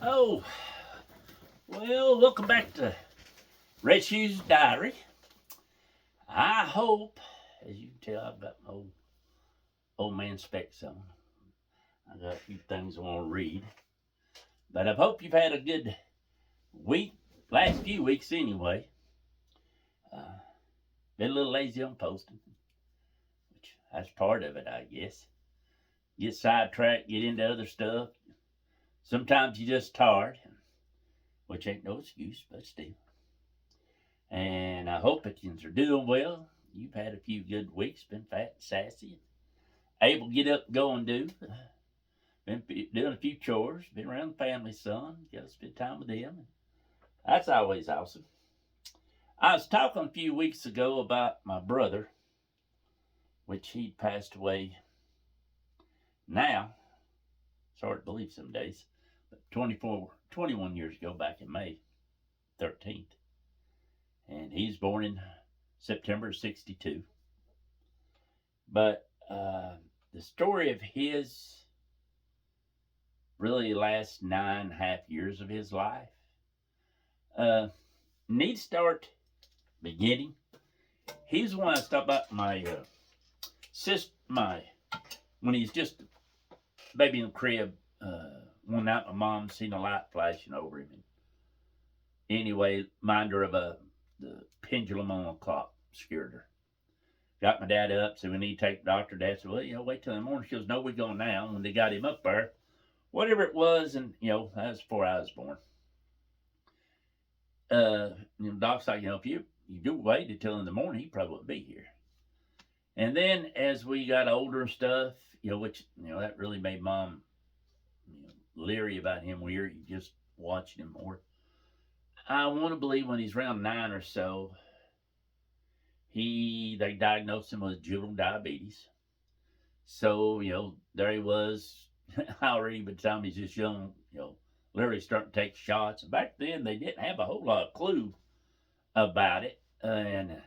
Oh, well, welcome back to Red Shoes Diary. I hope, as you can tell, I've got my old man specs on. I got a few things I want to read. But I hope you've had a good week, last few weeks anyway. Uh, been a little lazy on posting, which that's part of it, I guess. Get sidetracked, get into other stuff. Sometimes you're just tired, which ain't no excuse, but still. And I hope that you are doing well. You've had a few good weeks, been fat and sassy, able to get up and go and do. Been doing a few chores, been around the family some, got to spend time with them. That's always awesome. I was talking a few weeks ago about my brother, which he passed away now. It's hard to believe some days, but 21 years ago, back in May 13th. And he's born in September 62. But the story of his really last 9.5 years of his life need to start beginning. He's the one I stopped by my when he's just a baby in the crib. One night my mom seen a light flashing over him. And anyway, reminder of the pendulum on a clock scared her. Got my dad up, said we need to take the doctor. Dad said, well, wait till the morning. She goes, no, we're going now. When they got him up there, whatever it was, and that was before I was born. Doc's like, if you waited till in the morning, he probably wouldn't be here. And then as we got older and stuff, which that really made mom leery about him, weird, just watching him more. I want to believe when he's around 9 or so, they diagnosed him with juvenile diabetes. So, there he was already by the time he's just young, literally starting to take shots. And back then, they didn't have a whole lot of clue about it. And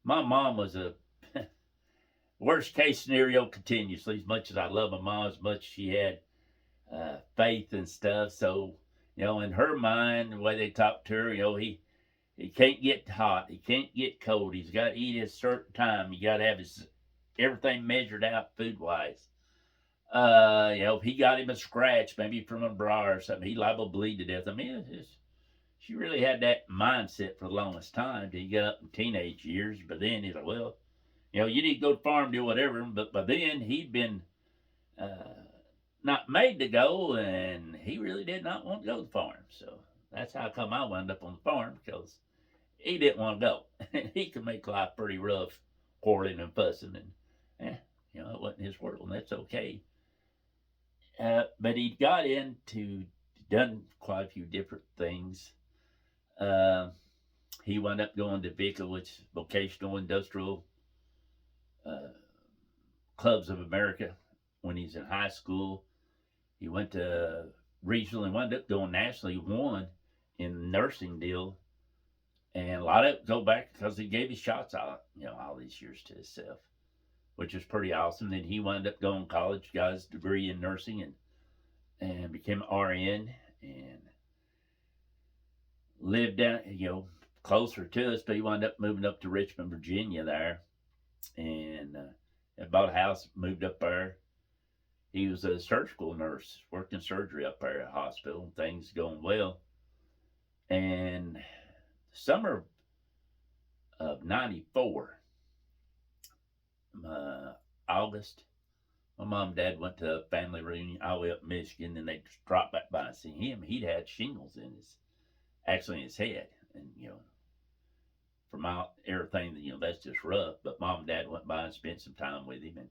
my mom was a worst case scenario continuously. As much as I love my mom, as much as she had faith and stuff. So, in her mind, the way they talked to her, he can't get hot, he can't get cold, he's got to eat at a certain time, you got to have everything measured out food wise. If he got him a scratch, maybe from a bra or something, he liable to bleed to death. I mean, she really had that mindset for the longest time till he got up in teenage years. But then he's like, well, you need to go to the farm, do whatever. But by then he'd been not made to go, and he really did not want to go to the farm. So that's how come I wound up on the farm, because he didn't want to go. He could make life pretty rough, quarreling and fussing, and it wasn't his world, and that's okay. But he got done quite a few different things. He wound up going to VICA, which is Vocational Industrial Clubs of America, when he's in high school. He went to regional and wound up going nationally. Won in the nursing deal, and a lot of it go back because he gave his shots out, all these years to himself, which was pretty awesome. Then he wound up going to college, got his degree in nursing, and became an RN, and lived down, closer to us. But he wound up moving up to Richmond, Virginia there, and bought a house, moved up there. He was a surgical nurse, worked in surgery up there at a hospital, and things going well. And summer of '94, August, my mom and dad went to a family reunion all the way up in Michigan, and they dropped back by and see him. He'd had shingles in his head, and from everything, that's just rough. But mom and dad went by and spent some time with him, and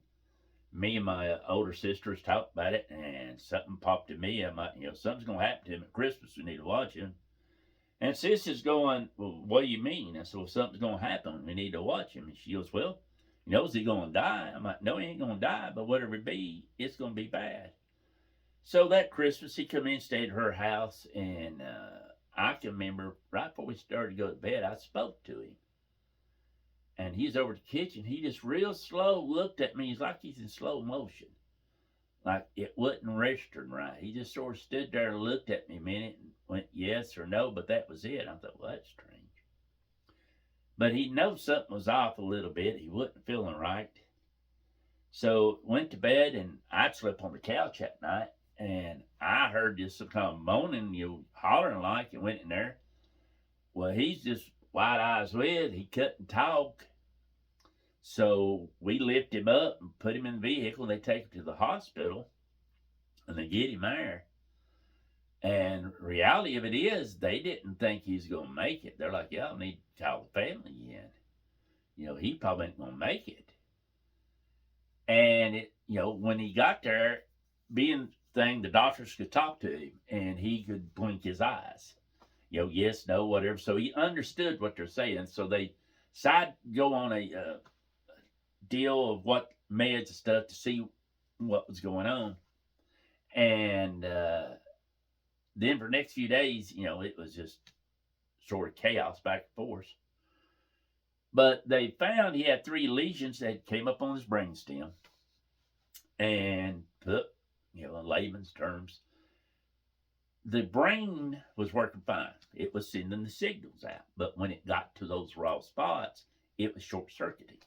me and my older sisters talked about it, and something popped in me. I'm like, something's gonna happen to him at Christmas. We need to watch him. And sis is going, well, what do you mean? I said, well, something's gonna happen. We need to watch him. And she goes, well, is he gonna die? I'm like, no, he ain't gonna die, but whatever it be, it's gonna be bad. So that Christmas, he come in, stayed at her house, and I can remember right before we started to go to bed, I spoke to him. And he's over the kitchen. He just real slow looked at me. He's like he's in slow motion. like it wasn't registering right. He just sort of stood there and looked at me a minute and went yes or no, but that was it. I thought, well, that's strange. But he knew something was off a little bit. He wasn't feeling right. So went to bed, and I'd slept on the couch that night, and I heard this some kind of moaning, hollering like, and went in there. Well, he's just wide eyes with. He couldn't talk. So we lift him up and put him in the vehicle. They take him to the hospital, and they get him there. And reality of it is, they didn't think he was going to make it. They're like, y'all need to call the family in. He probably ain't going to make it. And when he got there, being thing, the doctors could talk to him, and he could blink his eyes. Yes, no, whatever. So he understood what they're saying. So they decided to go on a deal of what meds and stuff to see what was going on. And then for the next few days, it was just sort of chaos back and forth. But they found he had 3 lesions that came up on his brainstem, and put, in layman's terms, the brain was working fine. It was sending the signals out, but when it got to those raw spots, it was short circuiting.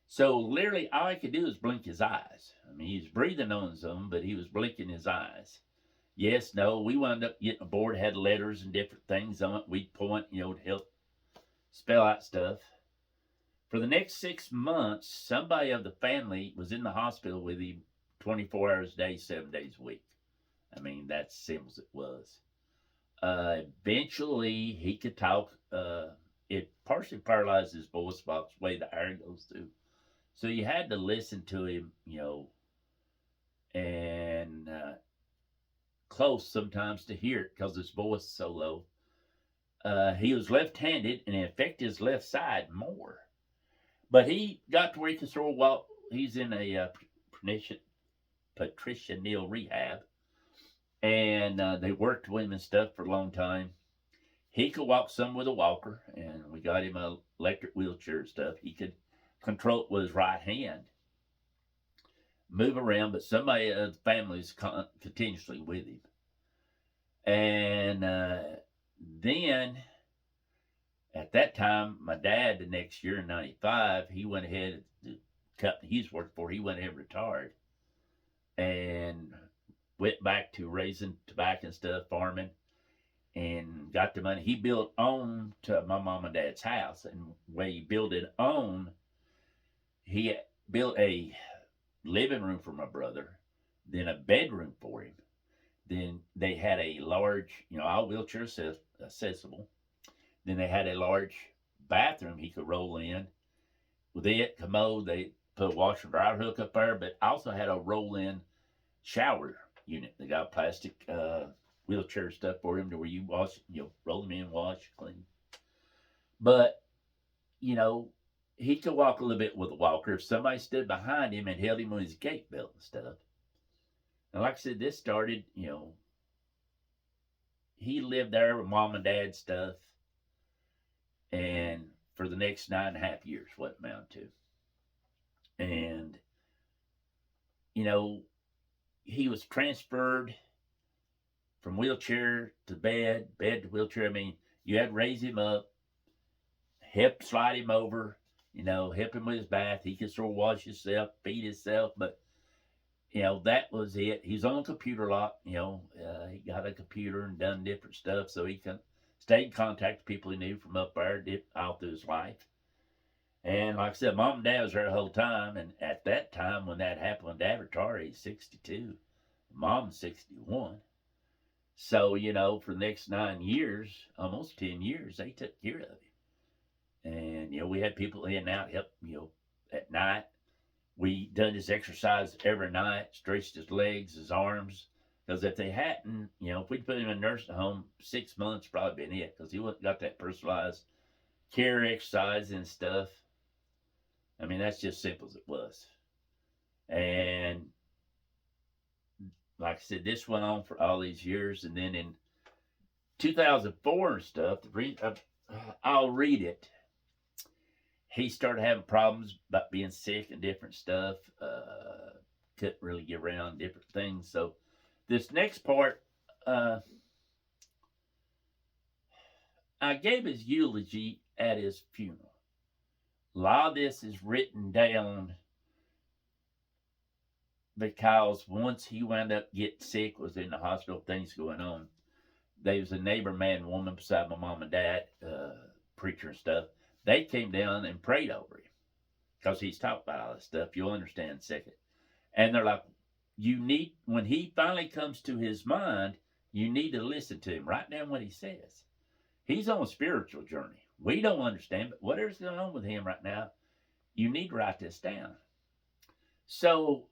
So literally, all he could do was blink his eyes. I mean, he was breathing on his own, but he was blinking his eyes. Yes, no. We wound up getting a board, had letters and different things on it. We'd point, to help spell out stuff. For the next 6 months, somebody of the family was in the hospital with him 24 hours a day, 7 days a week. I mean, that's simple as it was. Eventually, he could talk. It partially paralyzed his voice box, the way the air goes through. So you had to listen to him, and close sometimes to hear it because his voice is so low. He was left-handed, and it affected his left side more. But he got to where he could throw a walk. He's in a Patricia Neal rehab, and they worked with him and stuff for a long time. He could walk some with a walker, and we got him an electric wheelchair and stuff. He could control it with his right hand, move around, but somebody of the family is continuously with him. And then at that time, my dad, the next year in '95, he went ahead, the company he's worked for, he went ahead and retired and went back to raising tobacco and stuff, farming, and got the money. He built on to my mom and dad's house, and when he built it on, he built a living room for my brother, then a bedroom for him. Then they had a large, all wheelchair accessible. Then they had a large bathroom he could roll in. With it, commode, they put a washer and dryer hook up there, but also had a roll-in shower unit. They got plastic wheelchair stuff for him to where you wash, roll him in, wash, clean. But, he could walk a little bit with a walker if somebody stood behind him and held him with his gait belt and stuff. And like I said, this started, he lived there with mom and dad stuff. And for the next 9.5 years, what it amounted to. And, he was transferred from wheelchair to bed to wheelchair. I mean, you had to raise him up, help slide him over, help him with his bath. He could sort of wash himself, feed himself, but, that was it. He's on a computer a lot, he got a computer and done different stuff so he can stay in contact with people he knew from up there all through his life. And like I said, mom and dad was there the whole time. And at that time, when that happened, when dad retired, he's 62, mom's 61. So, for the next 9 years, almost 10 years, they took care of him. And, we had people in and out help, at night. We done this exercise every night, stretched his legs, his arms. Because if they hadn't, if we'd put him in a nursing home, 6 months probably been it. Because he wouldn't got that personalized care exercise and stuff. I mean, that's just simple as it was. And like I said, this went on for all these years. And then in 2004 and stuff, I'll read it. He started having problems about being sick and different stuff. couldn't really get around different things. So this next part, I gave his eulogy at his funeral. A lot of this is written down because once he wound up getting sick, was in the hospital, things going on. There was a neighbor man and woman beside my mom and dad, preacher and stuff. They came down and prayed over him because he's talked about all this stuff. You'll understand in a second. And they're like, when he finally comes to his mind, you need to listen to him. Write down what he says. He's on a spiritual journey. We don't understand, but whatever's going on with him right now, you need to write this down. So,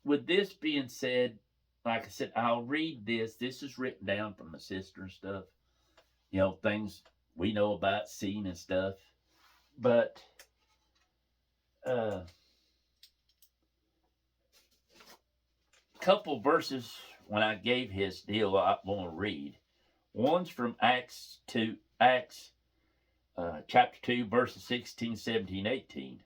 with this being said, like I said, I'll read this. This is written down from my sister and stuff. Things we know about, seeing and stuff. But, couple verses when I gave his deal I want to read. One's from Acts chapter 2, verses 16, 17, 18.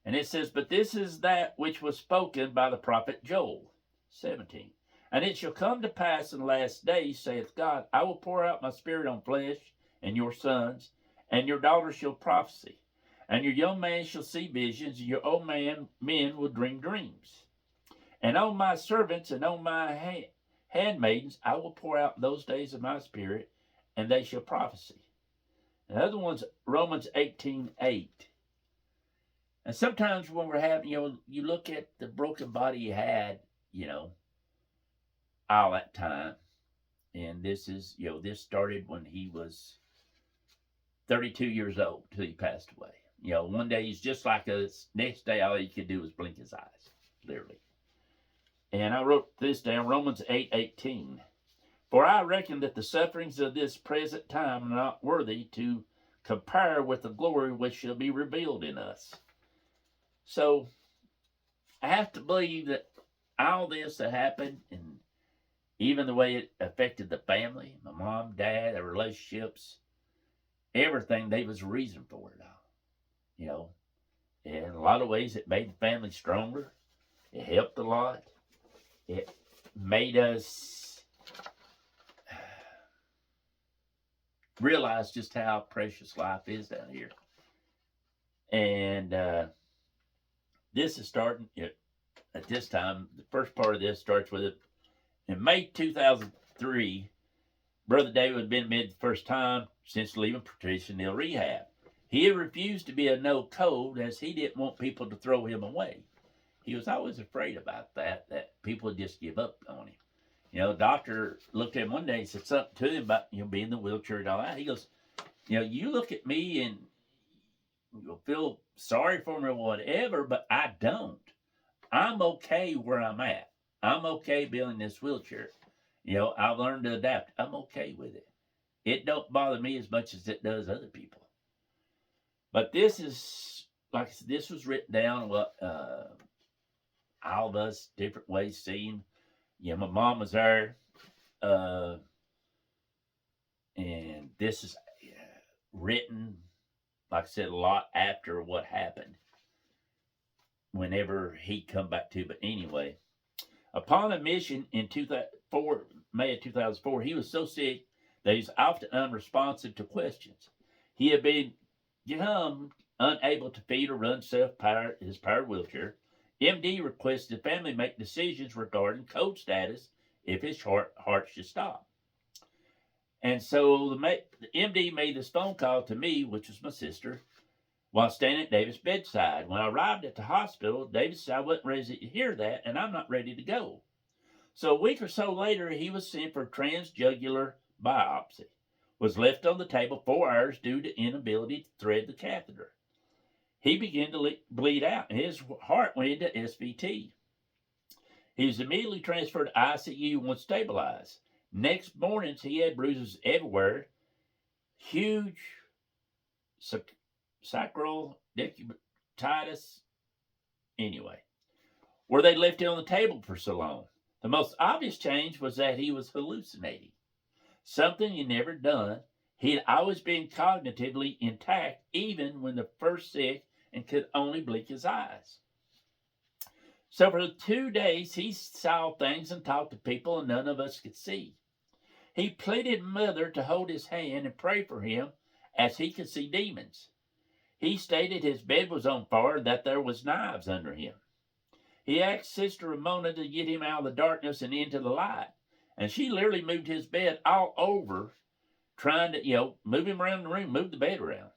And it says, "But this is that which was spoken by the prophet Joel." 17. "And it shall come to pass in the last days, saith God, I will pour out my spirit on flesh, and your sons and your daughters shall prophesy. And your young man shall see visions, and your old men will dream dreams. And on my servants and on my handmaidens I will pour out in those days of my spirit, and they shall prophesy." The other one's Romans 18:8. And sometimes when we're having, you look at the broken body he had, all that time. And this is, this started when he was 32 years old till he passed away. One day he's just like us. Next day, all he could do was blink his eyes, literally. And I wrote this down, Romans 8:18. "For I reckon that the sufferings of this present time are not worthy to compare with the glory which shall be revealed in us." So, I have to believe that all this that happened, and even the way it affected the family, my mom, dad, their relationships, everything, there was a reason for it all. In a lot of ways, it made the family stronger. It helped a lot. It made us realize just how precious life is down here. And this is starting at this time. The first part of this starts with it. In May 2003, Brother David had been admitted the first time since leaving Patricia Neal Rehab. He had refused to be a no code as he didn't want people to throw him away. He was always afraid about that people would just give up on him. The doctor looked at him one day and said something to him about, being in the wheelchair and all that. He goes, you look at me and you'll feel sorry for me or whatever, but I don't. I'm okay where I'm at. I'm okay being in this wheelchair. I've learned to adapt. I'm okay with it. It don't bother me as much as it does other people. But this is, like I said, this was written down what all of us different ways seeing. My mom was there. And this is written, like I said, a lot after what happened. Whenever he come back to. But anyway, upon admission in May of 2004, he was so sick that he was often unresponsive to questions. He had become unable to feed or run his powered wheelchair. MD requested the family make decisions regarding code status if his heart should stop. And so the MD made this phone call to me, which was my sister, while standing at David's bedside. When I arrived at the hospital, David said I wasn't ready to hear that, and I'm not ready to go. So a week or so later, he was sent for transjugular biopsy. Was left on the table 4 hours due to inability to thread the catheter. He began to bleed out, and his heart went into SVT. He was immediately transferred to ICU once stabilized. Next morning, he had bruises everywhere, huge sacral decubititis. Anyway, where they left him on the table for so long. The most obvious change was that he was hallucinating, something he never done. He had always been cognitively intact, even when the first sick and could only blink his eyes. So for 2 days, he saw things and talked to people and none of us could see. He pleaded Mother to hold his hand and pray for him as he could see demons. He stated his bed was on fire and that there was knives under him. He asked Sister Ramona to get him out of the darkness and into the light. And she literally moved his bed all over, trying to, move him around the room, move the bed around.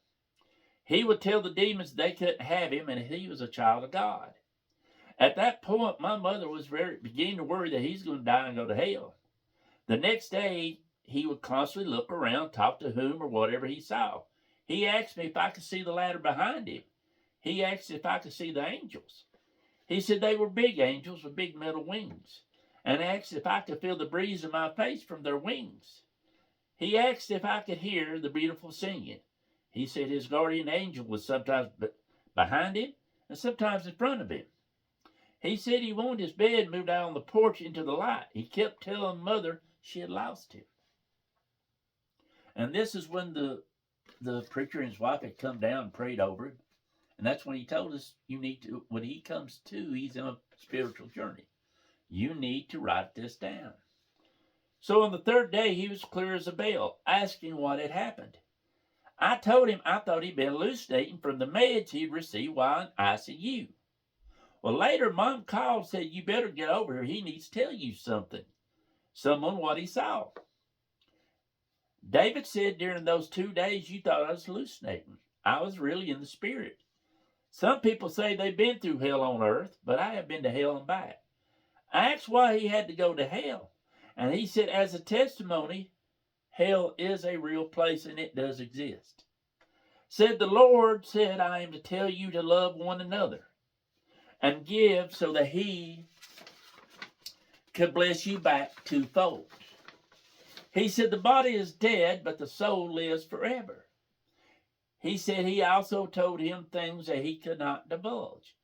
He would tell the demons they couldn't have him and he was a child of God. At that point, my mother was beginning to worry that he's going to die and go to hell. The next day, he would constantly look around, talk to whom or whatever he saw. He asked me if I could see the ladder behind him. He asked if I could see the angels. He said they were big angels with big metal wings, and asked if I could feel the breeze in my face from their wings. He asked if I could hear the beautiful singing. He said his guardian angel was sometimes behind him and sometimes in front of him. He said he wanted his bed moved out on the porch into the light. He kept telling Mother she had lost him. And this is when the preacher and his wife had come down and prayed over him. And that's when he told us, when he comes to, he's in a spiritual journey. You need to write this down. So on the third day, he was clear as a bell, asking what had happened. I told him I thought he'd been hallucinating from the meds he'd received while in ICU. Well, later, Mom called and said, you better get over here. He needs to tell you something. Someone what he saw. David said during those 2 days, you thought I was hallucinating. I was really in the spirit. Some people say they've been through hell on earth, but I have been to hell and back. I asked why he had to go to hell. And he said, as a testimony, hell is a real place and it does exist. Said the Lord said, I am to tell you to love one another and give so that he could bless you back twofold. He said the body is dead, but the soul lives forever. He said he also told him things that he could not divulge.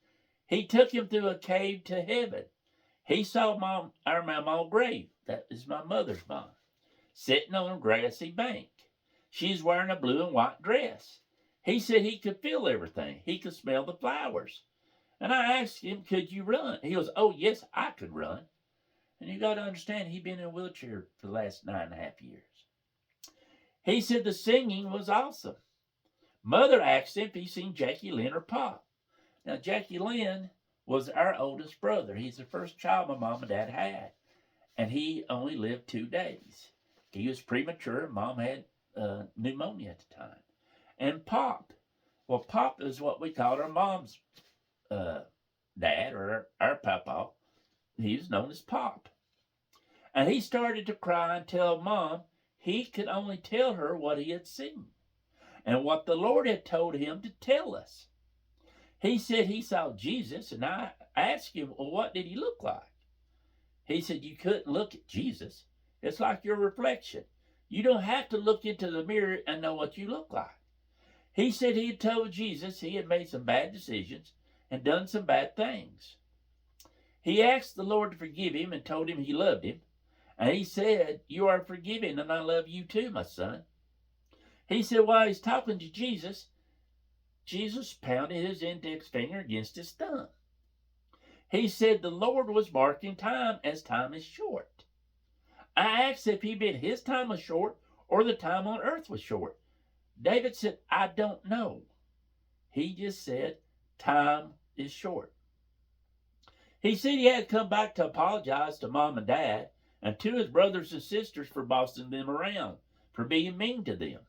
He took him through a cave to heaven. He saw our mama's grave. That is my mother's mom. Sitting on a grassy bank. She's wearing a blue and white dress. He said he could feel everything. He could smell the flowers. And I asked him, could you run? He goes, oh, yes, I could run. And you got to understand, he'd been in a wheelchair for the last 9.5 years. He said the singing was awesome. Mother asked him if he seen Jackie Lynn or Pop. Now, Jackie Lynn was our oldest brother. He's the first child my mom and dad had. And he only lived 2 days. He was premature. Mom had pneumonia at the time. And Pop. Well, Pop is what we called our mom's dad, or our papa. He was known as Pop. And he started to cry and tell Mom he could only tell her what he had seen and what the Lord had told him to tell us. He said he saw Jesus, and I asked him, well, what did he look like? He said, you couldn't look at Jesus. It's like your reflection. You don't have to look into the mirror and know what you look like. He said he had told Jesus he had made some bad decisions and done some bad things. He asked the Lord to forgive him and told him he loved him. And he said, you are forgiven and I love you too, my son. He said while he's talking to Jesus, Jesus pounded his index finger against his thumb. He said the Lord was marking time as time is short. I asked if he meant his time was short or the time on earth was short. David said, I don't know. He just said time is short. He said he had to come back to apologize to Mom and Dad and to his brothers and sisters for bossing them around, for being mean to them.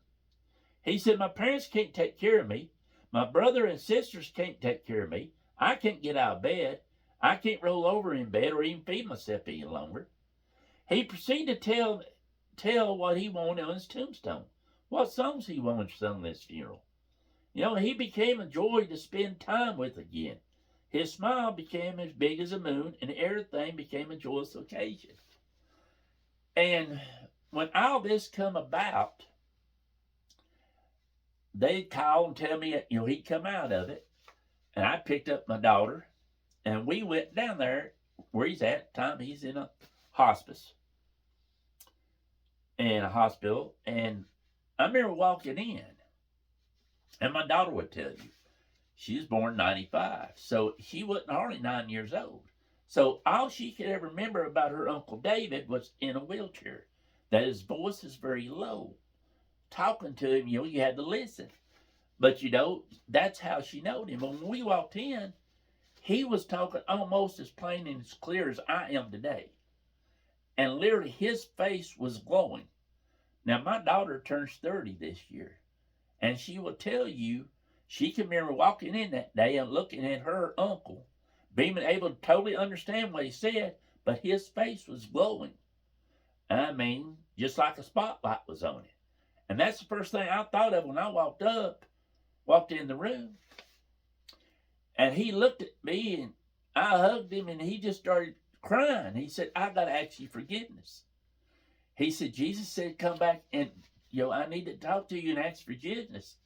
He said, my parents can't take care of me. My brother and sisters can't take care of me. I can't get out of bed. I can't roll over in bed or even feed myself any longer. He proceeded to tell what he wanted on his tombstone, what songs he wanted sung at his funeral. He became a joy to spend time with again. His smile became as big as a moon, and everything became a joyous occasion. And when all this come about, they'd call and tell me, he'd come out of it. And I picked up my daughter, and we went down there where he's at the time. He's in a hospice, in a hospital. And I remember walking in, and my daughter would tell you, she was born 95, so she wasn't hardly 9 years old. So all she could ever remember about her Uncle David was in a wheelchair, that his voice is very low. Talking to him, you had to listen. But that's how she knowed him. When we walked in, he was talking almost as plain and as clear as I am today. And literally his face was glowing. Now my daughter turns 30 this year. And she will tell you she can remember walking in that day and looking at her uncle, being able to totally understand what he said, but his face was glowing. I mean, just like a spotlight was on it. And that's the first thing I thought of when I walked in the room. And he looked at me and I hugged him and he just started crying. He said, I got to ask you forgiveness. He said, Jesus said, come back and, I need to talk to you and ask forgiveness.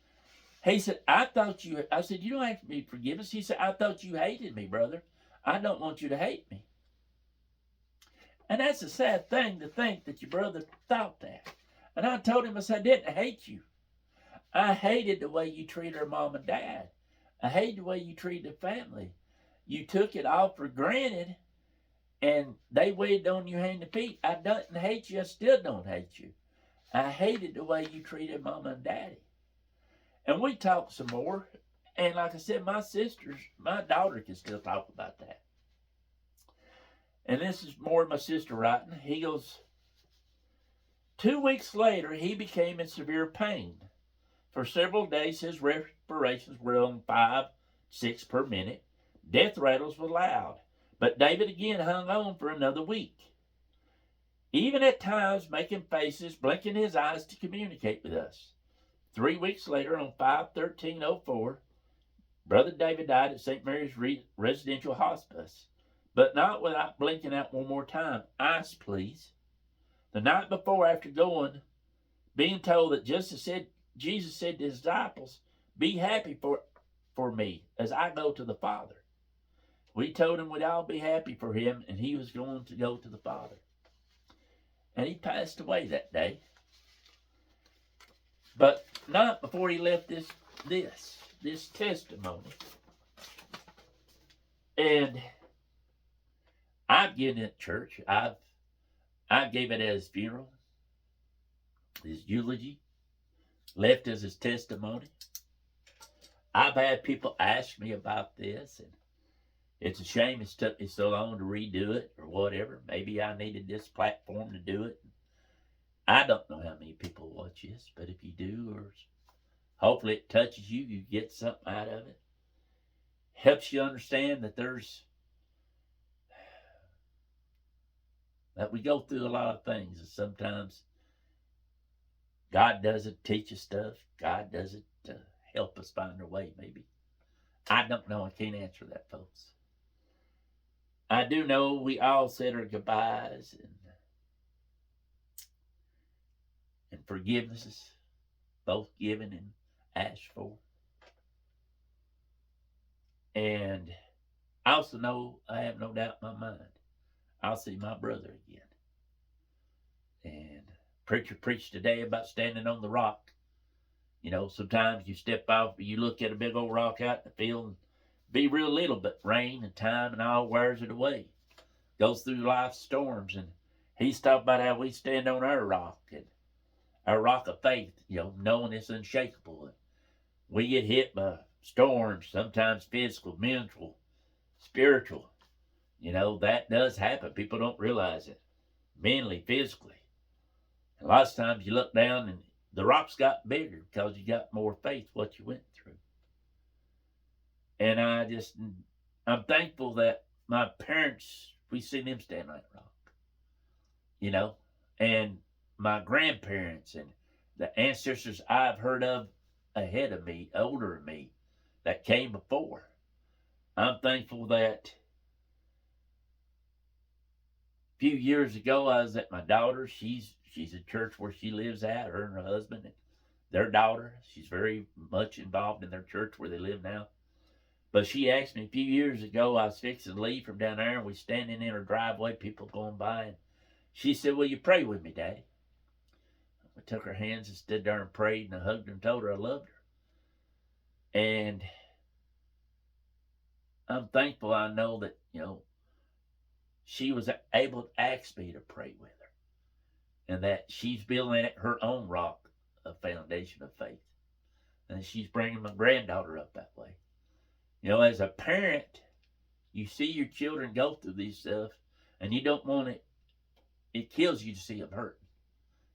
He said, I said, you don't ask me forgiveness. He said, I thought you hated me, brother. I don't want you to hate me. And that's a sad thing to think that your brother thought that. And I told him, I said, I didn't hate you. I hated the way you treated her mom and dad. I hated the way you treated the family. You took it all for granted and they waited on you hand and feet. I don't hate you. I still don't hate you. I hated the way you treated mama and daddy. And we talked some more. And like I said, my daughter can still talk about that. And this is more my sister writing. He goes, 2 weeks later, he became in severe pain. For several days, his respirations were on 5, 6 per minute. Death rattles were loud. But David again hung on for another week. Even at times making faces, blinking his eyes to communicate with us. 3 weeks later, on 5/13/04, Brother David died at St. Mary's Residential Hospice. But not without blinking out one more time. Ice, please. The night before, after being told that Jesus said to his disciples, be happy for me as I go to the Father. We told him we'd all be happy for him, and he was going to go to the Father. And he passed away that day. But not before he left this testimony. And I've given it at church. I gave it at his funeral, his eulogy, left as his testimony. I've had people ask me about this, and it's a shame it's took me so long to redo it or whatever. Maybe I needed this platform to do it. I don't know how many people watch this, but if you do, or hopefully it touches you, you get something out of it. Helps you understand that that we go through a lot of things, and sometimes God doesn't teach us stuff. God doesn't help us find our way, maybe. I don't know. I can't answer that, folks. I do know we all said our goodbyes and forgivenesses, both given and asked for. And I also know, I have no doubt in my mind, I'll see my brother again. And preacher preached today about standing on the rock. Sometimes you step off, you look at a big old rock out in the field, and be real little, but rain and time and all wears it away. Goes through life's storms, and he's talking about how we stand on our rock, and our rock of faith, knowing it's unshakable. And we get hit by storms, sometimes physical, mental, spiritual. That does happen. People don't realize it. Mentally, physically. And lots of times you look down and the rocks got bigger because you got more faith what you went through. And I'm thankful that my parents, we seen them stand on that rock. And my grandparents and the ancestors I've heard of ahead of me, older than me, that came before. I'm thankful that a few years ago I was at my daughter's. She's at church where she lives at, her and her husband and their daughter. She's very much involved in their church where they live now. But she asked me a few years ago, I was fixing to leave from down there, and we standing in her driveway, people going by, and she said, will you pray with me, Daddy? I took her hands and stood there and prayed, and I hugged her and told her I loved her. And I'm thankful I know that, she was able to ask me to pray with her, and that she's building her own rock, a foundation of faith, and she's bringing my granddaughter up that way. As a parent, you see your children go through this stuff, and you don't want it. It kills you to see them hurt.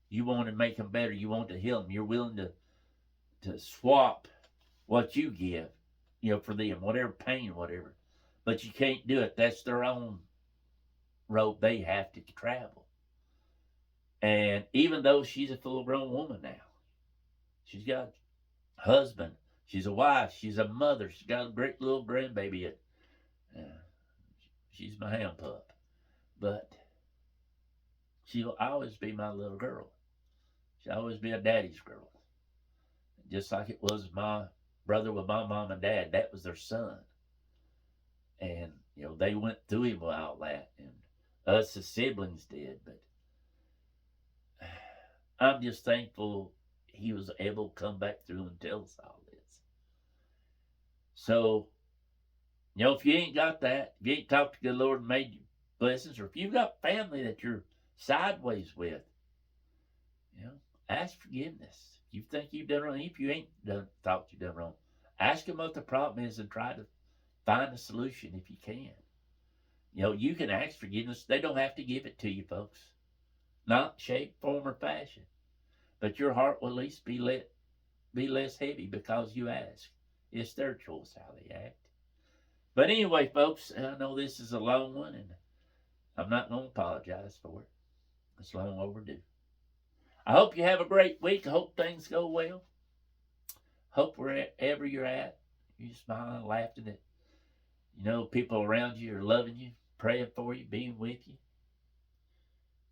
You want to make them better. You want to heal them. You're willing to swap what you give, for them, whatever pain, whatever. But you can't do it. That's their own road they have to travel. And even though she's a full-grown woman now, she's got a husband, she's a wife, she's a mother, she's got a great little grandbaby. She's my hand pup. But she'll always be my little girl. She'll always be a daddy's girl. Just like it was my brother with my mom and dad. That was their son. And, they went through him with all that. And us as siblings did. But I'm just thankful he was able to come back through and tell us all this. So, if you ain't got that, if you ain't talked to the Lord and made you blessings, or if you've got family that you're sideways with, ask forgiveness. If you think you've done wrong, if you ain't thought you've done wrong, ask them what the problem is and try to find a solution if you can. You can ask forgiveness. They don't have to give it to you, folks. Not shape, form, or fashion. But your heart will at least be less heavy because you ask. It's their choice how they act. But anyway, folks, I know this is a long one, and I'm not going to apologize for it. It's long overdue. I hope you have a great week. I hope things go well. Hope wherever you're at, you're smiling, laughing at, people around you are loving you, praying for you, being with you.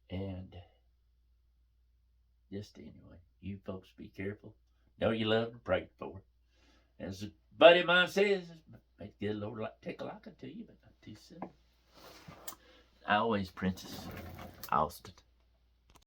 And just anyway, you folks be careful. Know you love and pray for. As a buddy of mine says, may the good Lord take a liking to you, but not too soon. Always, Princess Austin.